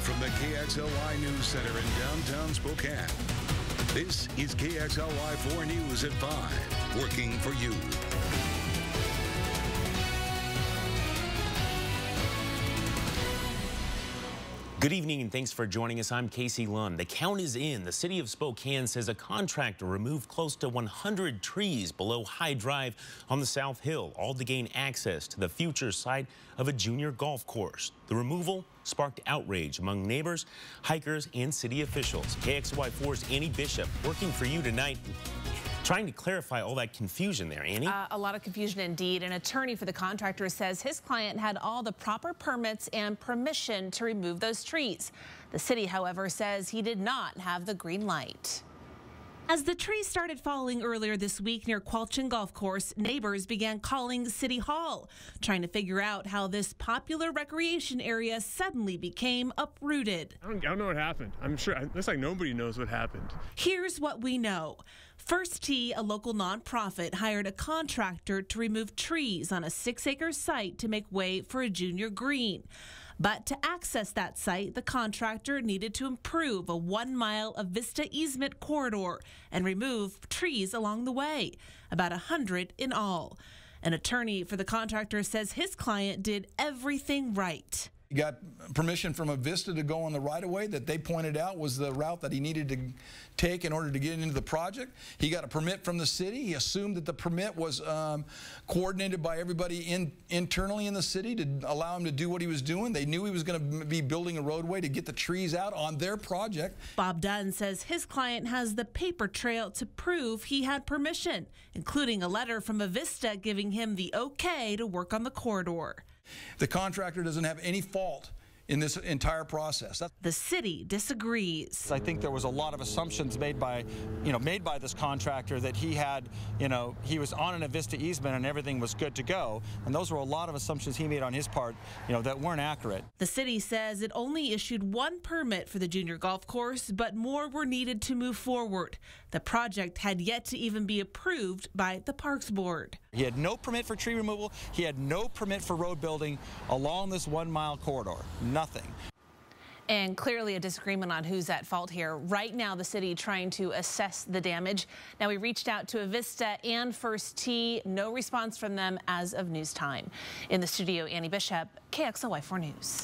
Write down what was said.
from the KXLY News Center in downtown Spokane, this is KXLY 4 News at 5, working for you. Good evening and thanks for joining us. I'm Casey Lund. The count is in. The city of Spokane says a contractor removed close to 100 trees below High Drive on the South Hill, all to gain access to the future site of a junior golf course. The removal sparked outrage among neighbors, hikers, and city officials. KXLY4's Annie Bishop working for you tonight, trying to clarify all that confusion there, Annie. A lot of confusion indeed. An attorney for the contractor says his client had all the proper permits and permission to remove those trees. The city, however, says he did not have the green light. As the trees started falling earlier this week near Qualchin Golf Course, neighbors began calling City Hall, trying to figure out how this popular recreation area suddenly became uprooted. I don't know what happened. I'm sure it looks like nobody knows what happened. Here's what we know. SPOKANE, a local nonprofit, hired a contractor to remove trees on a 6-acre site to make way for a junior green. But to access that site, the contractor needed to improve a 1 mile of Vista easement corridor and remove trees along the way, about 100 in all. An attorney for the contractor says his client did everything right. He got permission from a Vista to go on the right-of-way that they pointed out was the route that he needed to take in order to get into the project. He got a permit from the city. He assumed that the permit was coordinated by everybody internally in the city to allow him to do what he was doing. They knew he was going to be building a roadway to get the trees out on their project. Bob Dunn says his client has the paper trail to prove he had permission, including a letter from a Vista giving him the okay to work on the corridor. The contractor doesn't have any fault in this entire process. The city disagrees. I think there was a lot of assumptions made by this contractor that he had, he was on an Avista easement and everything was good to go. And those were a lot of assumptions he made on his part, that weren't accurate. The city says it only issued 1 permit for the junior golf course, but more were needed to move forward. The project had yet to even be approved by the Parks Board. He had no permit for tree removal. He had no permit for road building along this 1 mile corridor. Nothing. And clearly a disagreement on who's at fault here. Right now, the city trying to assess the damage. Now, we reached out to Avista and First Tee. No response from them as of news time. In the studio, Annie Bishop, KXLY4 News.